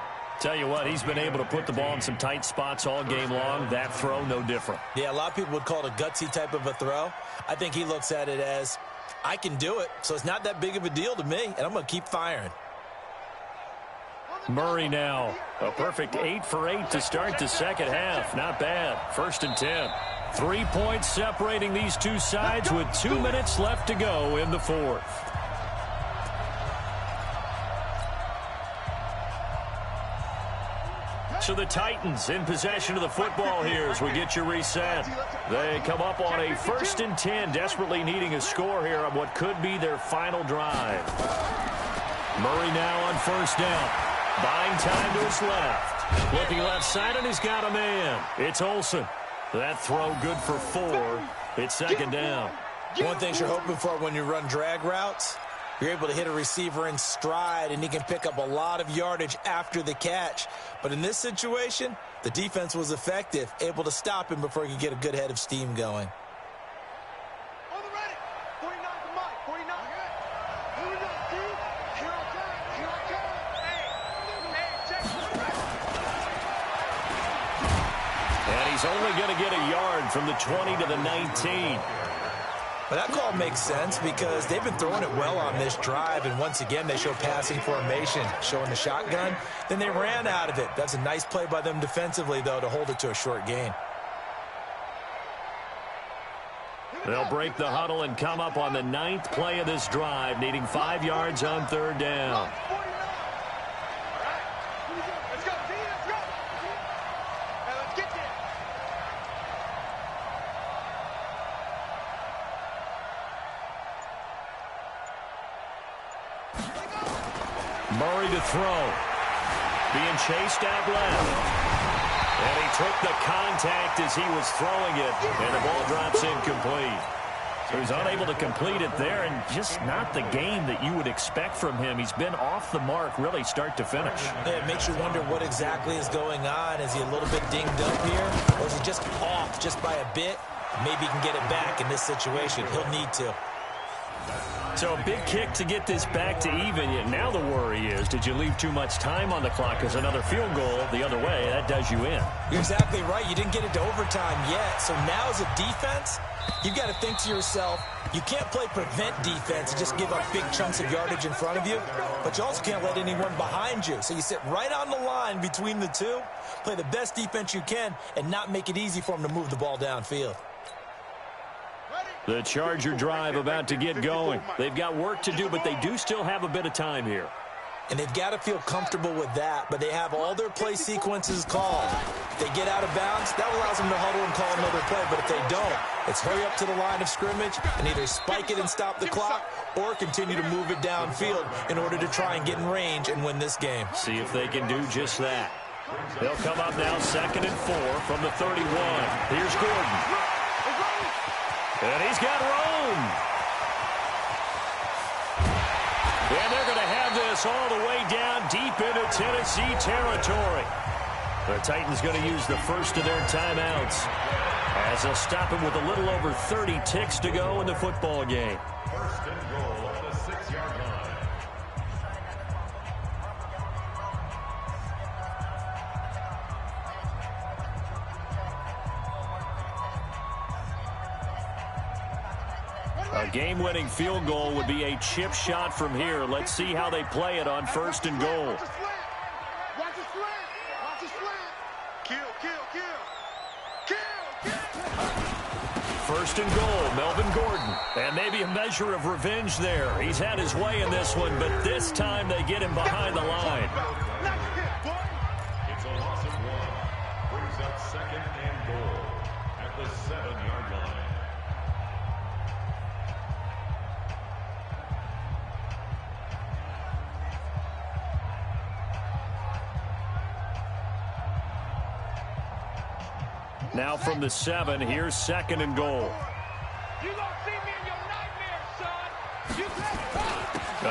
Tell you what, he's been able to put the ball in some tight spots all game long. That throw, no different. Yeah, a lot of people would call it a gutsy type of a throw. I think he looks at it as I can do it, so it's not that big of a deal to me, and I'm going to keep firing. Murray now. A perfect 8 for 8 to start the second half. Not bad. 1st and 10. 3 points separating these two sides with 2 minutes left to go in the fourth. So the Titans in possession of the football here as we get you reset. They come up on a 1st and 10, desperately needing a score here on what could be their final drive. Murray now on 1st down. Buying time to his left. Looking left side, and he's got a man. It's Olsen. That throw good for 4. It's 2nd down. One thing you're hoping for when you run drag routes, you're able to hit a receiver in stride, and he can pick up a lot of yardage after the catch. But in this situation, the defense was effective, able to stop him before he could get a good head of steam going. On the ready. 49 to Mike. 49. Here we go, Steve. Here I come. Here I come. Hey, check. And he's only going to get a yard from the 20 to the 19. But that call makes sense because they've been throwing it well on this drive, and once again they show passing formation, showing the shotgun. Then they ran out of it. That's a nice play by them defensively, though, to hold it to a short gain. They'll break the huddle and come up on the 9th play of this drive, needing 5 yards on 3rd down. Let's go, D. Let's go. Hey, let's get there. Murray to throw. Being chased out left. And he took the contact as he was throwing it, and the ball drops incomplete. So he's unable to complete it there, and just not the game that you would expect from him. He's been off the mark really start to finish. Yeah, it makes you wonder what exactly is going on. Is he a little bit dinged up here, or is he just off just by a bit? Maybe he can get it back in this situation. He'll need to. So a big kick to get this back to even. Yet now the worry is, did you leave too much time on the clock? Because another field goal the other way, that does you in. You're exactly right. You didn't get it to overtime yet. So now as a defense, you've got to think to yourself, you can't play prevent defense and just give up big chunks of yardage in front of you, but you also can't let anyone behind you. So you sit right on the line between the two, play the best defense you can, and not make it easy for them to move the ball downfield. The Charger drive about to get going. They've got work to do, but they do still have a bit of time here. And they've got to feel comfortable with that, but they have all their play sequences called. If they get out of bounds, that allows them to huddle and call another play, but if they don't, it's hurry up to the line of scrimmage and either spike it and stop the clock or continue to move it downfield in order to try and get in range and win this game. See if they can do just that. They'll come up now 2nd and 4 from the 31. Here's Gordon. And he's got Rome. And they're going to have this all the way down deep into Tennessee territory. The Titans going to use the first of their timeouts as they'll stop him with a little over 30 ticks to go in the football game. 1st and goal at the 6-yard line. A game-winning field goal would be a chip shot from here. Let's see how they play it on 1st and goal. Watch the slant. Watch the slant. Kill. 1st and goal, Melvin Gordon. And maybe a measure of revenge there. He's had his way in this one, but this time they get him behind the line. It's a loss of 1. Brings up 2nd and goal at the 7-yard line. Now from the 7, here's 2nd and goal. You gonna see me in your nightmares, son.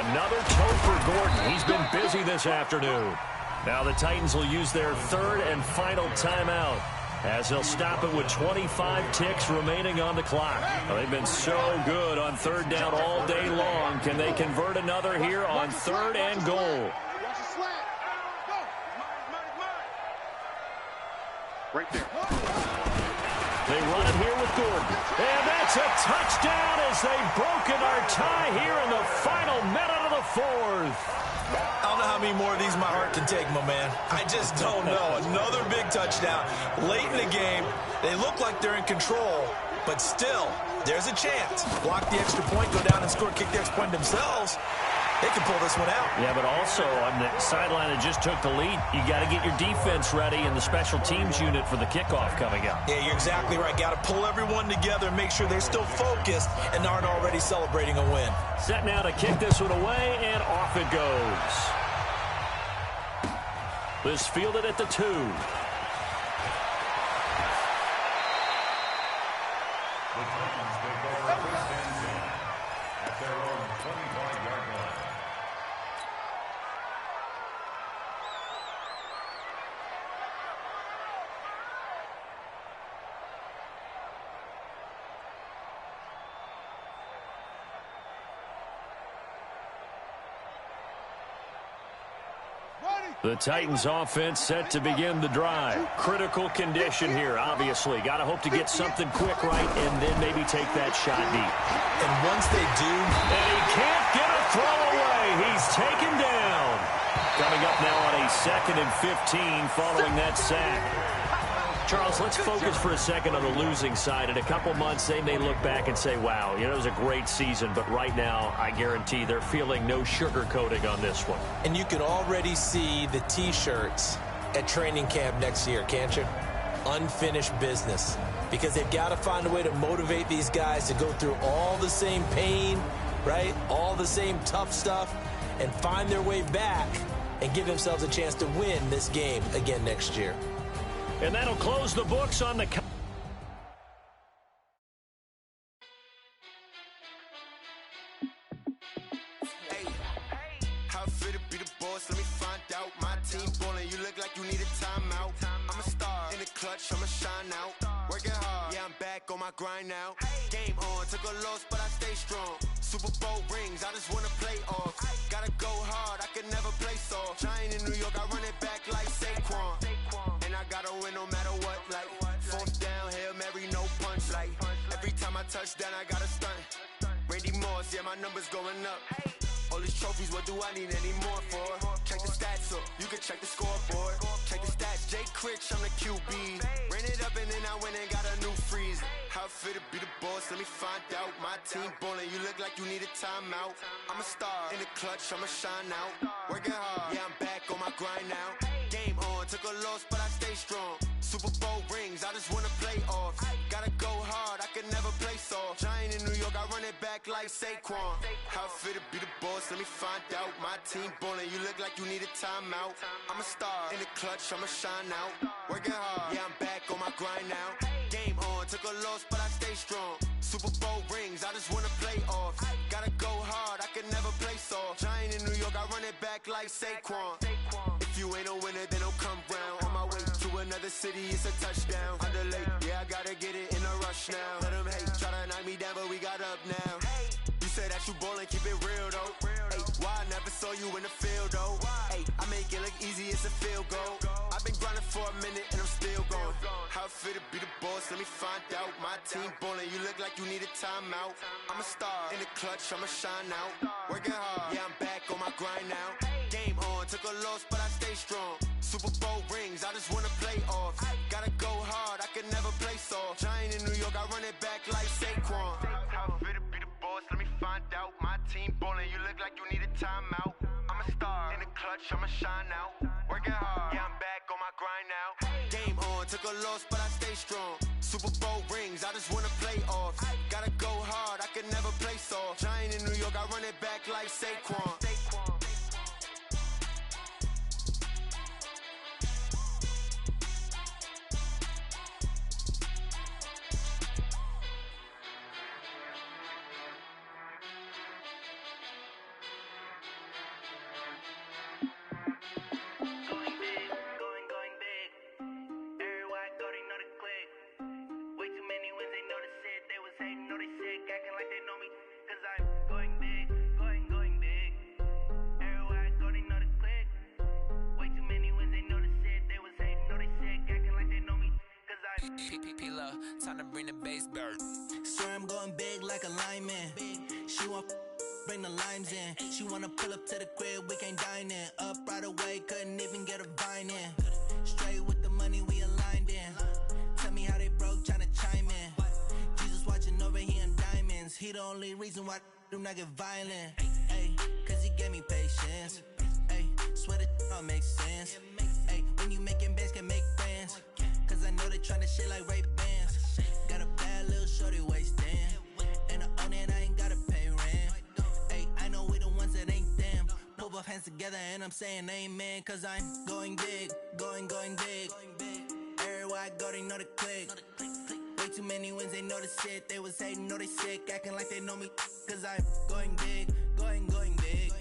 Another toe for Gordon. He's been busy this afternoon. Now the Titans will use their 3rd and final timeout as they'll stop it with 25 ticks remaining on the clock. Well, they've been so good on 3rd down all day long. Can they convert another here on 3rd and goal? Watch the slant. Go. Mine. Right there. They run it here with Gordon. And that's a touchdown as they've broken our tie here in the final minute of the fourth. I don't know how many more of these my heart can take, my man. I just don't know. Another big touchdown late in the game. They look like they're in control, but still, there's a chance. Block the extra point, go down and score, kick the extra point themselves. They can pull this one out. Yeah, but also on the sideline that just took the lead, you got to get your defense ready and the special teams unit for the kickoff coming up. Yeah, you're exactly right. Got to pull everyone together and make sure they're still focused and aren't already celebrating a win. Set now to kick this one away, and off it goes. This fielded at the 2. The Titans take over first and 10 at their own 25-yard line. The Titans offense set to begin the drive. Critical condition here, obviously. Got to hope to get something quick right and then maybe take that shot deep. And once they do... And he can't get a throw away. He's taken down. Coming up now on a 2nd and 15 following that sack. Charles, let's focus for a second on the losing side. In a couple months, they may look back and say, wow, it was a great season. But right now, I guarantee they're feeling no sugarcoating on this one. And you can already see the T-shirts at training camp next year, can't you? Unfinished business. Because they've got to find a way to motivate these guys to go through all the same pain, right? All the same tough stuff, and find their way back and give themselves a chance to win this game again next year. And that'll close the books on the... Hey, how fit to be the boss? Let me find out. My team ballin', you look like you need a timeout. I'm a star in the clutch, I'ma shine out. Working hard, yeah, I'm back on my grind now. Game on, took a loss, but I stay strong. Super Bowl rings, I just wanna play off. Gotta go hard, I can never play soft. Giant in New York, I run it back like Saquon. And I gotta win no matter what, like 4th down, Hail Mary, no punch, like every time I touch down, I gotta stunt. Randy Moss, yeah, my numbers going up. All these trophies, what do I need any more for? Check the stats up, you can check the scoreboard. Check the stats, Jay Critch, I'm the QB. Ran it up and then I went and got a new freeze. How fit to be the boss, let me find out. My team ballin', you look like you need a timeout. I'm a star in the clutch, I'ma shine out. Working hard, yeah, I'm back on my grind now. Game on, took a loss, but I stay strong. Super Bowl rings, I just wanna play off. Gotta go hard, I can never play soft. Giant in New York, I run it back like Saquon. How fit to be the boss, let me find out. My team ballin', you look like you need a timeout. I'm a star in the clutch, I'ma shine out. Working hard, yeah, I'm back on my grind now. Game on, took a loss, but I stay strong. Super Bowl rings, I just wanna play off. Gotta go hard, I can never play soft. Giant in New York, I run it back like Saquon. If you ain't a winner, then don't come round. On my way to another city, it's a touchdown. Underlay, yeah, I gotta get it in a rush now. Let them hate, try to knock me down, but we got up now. You say that you ballin', keep it real though. Hey, why I never saw you in the field though? Hey, I make it look easy, it's a field goal. I've been grinding for a minute and I'm still going. How fit to be the boss, let me find out. My team ballin', you look like you need a timeout. I'm a star in the clutch, I'ma shine out. Working hard, yeah, I'm back on my grind now. Game on, took a loss, but I stay strong. Super Bowl rings, I just wanna play off. Gotta go hard, I can never play soft. Giant in New York, I run it back like Saquon. How fit to be the boss, let me find out. My team ballin', you look like you need a timeout. I'm a star in the clutch, I'ma shine out. Working hard, yeah, I'm back on my grind now. Game on, took a loss, but I stay strong. Super Bowl rings, I just wanna play off. Gotta go hard, I can never play soft. Giant in New York, I run it back like Saquon. Time to bring the bass back. Swear I'm going big like a lineman. She want bring the limes in. She wanna pull up to the crib, we can't dine in. Up right away, couldn't even get a vine in. Straight with the money we aligned in. Tell me how they broke, tryna chime in. Jesus watching over here in diamonds. He the only reason why I do not get violent. Ay, cause he gave me patience. Ay, swear that all makes sense. Ay, when you making bands, can make friends. Cause I know they tryna shit like Ray-Bans. Got a bad little shorty wasting. And I own it, I ain't gotta pay rent. Ay, I know we the ones that ain't them. Put both hands together and I'm saying amen. Cause I'm going big, going big. Everywhere I go, they know the click. Way too many wins, they know the shit. They was hating, know they sick, acting like they know me. Cause I'm going big, going big.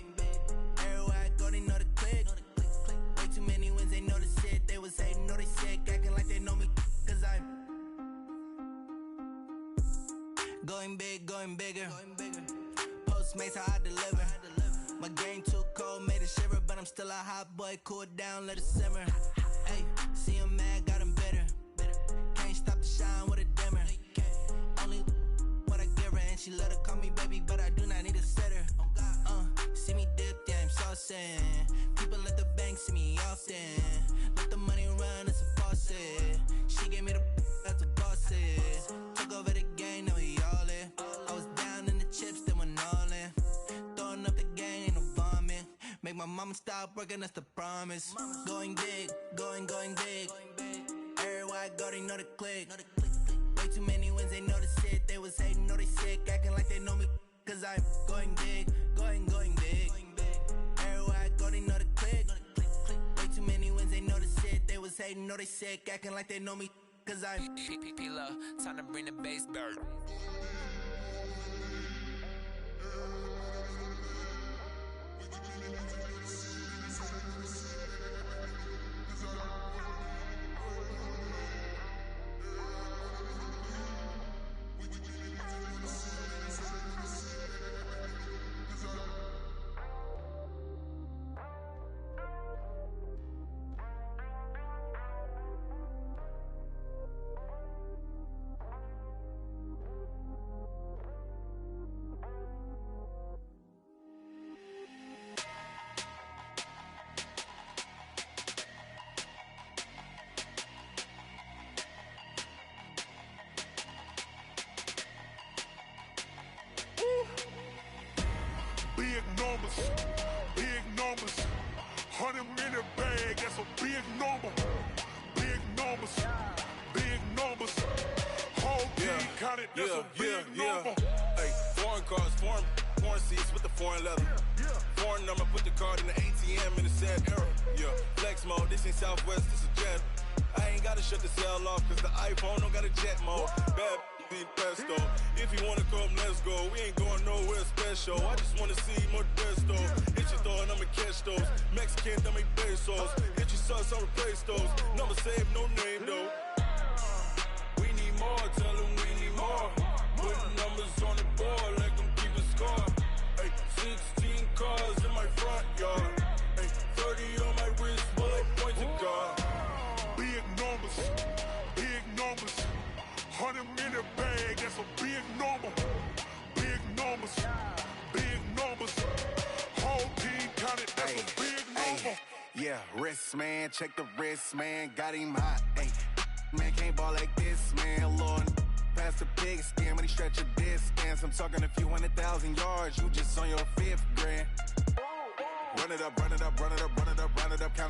Everywhere I go, they know the click. Way too many wins, they know the shit. They was hating, know they sick, acting like they know me. Cause I'm going big, going bigger. Postmates, how I deliver. My game too cold, made it shiver. But I'm still a hot boy, cool it down, let it simmer. Hey, see him mad, got him bitter. Can't stop the shine with a dimmer. Only what I give her, and she let her call me baby, but I do not need a sitter. See me dip, yeah, I'm saucing. People at the bank see me often. Let the money run, it's a faucet. She gave me the that's a boss it. Took over the game, now we all in. I was down in the chips, then went all in. Throwing up the game, ain't no vomit. Make my mama stop working, that's the promise. Going big, going big. Everywhere I go, they know the click. Way too many wins, they know the shit. They was hating, know they sick, acting like they know me. Cause I'm going big, going big. Everywhere I go, they know the click. Way too many wins, they know the shit. They was hating, know they sick, acting like they know me. Cause I'm time to bring the bass back. Big numbers, 100-minute bag, that's a big number. Big numbers, whole team counted, that's a big number. Hey, foreign cars, foreign seats with the foreign leather. Foreign number, put the card in the ATM in the sad era. Yeah, flex mode, this ain't Southwest, this is Jet. I ain't gotta shut the cell off, cause the iPhone don't got a jet mode. Bad be pesto. If you wanna come, let's go. We ain't going nowhere special. I just wanna see more desto. Hit your throw and I'ma catch those. Mexican, dummy pesos. Hit your sus, I'll replace those. Number save, no name though. We need more, tell them we need more. Putting numbers on the board, like them keep a score. Hey, 16 cars in my front yard. Hey, 30 on my wrist, bullet point to God. Big numbers, 100-minute bag, that's a big number. Big numbers, whole team counted, that's a big number. Yeah, wrist man, check the wrist man, got him hot. Ay, man can't ball like this, man. Lord, past the pig skin when he stretch a distance. I'm talking a few 100,000 yards, you just on your 5th grand. Run it up, count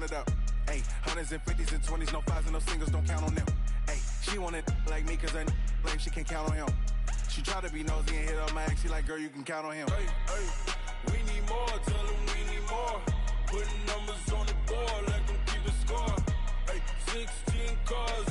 it up. Ay, 100s and 50s and 20s, no 5s and no singles, don't count on them. Ay, she want it like me, cause I like she can't count on him. She try to be nosy and hit up my ex, she like, girl, you can count on him. Hey, we need more, tell them we need more. Putting numbers on the board, like them keep a score. Hey, 16 cars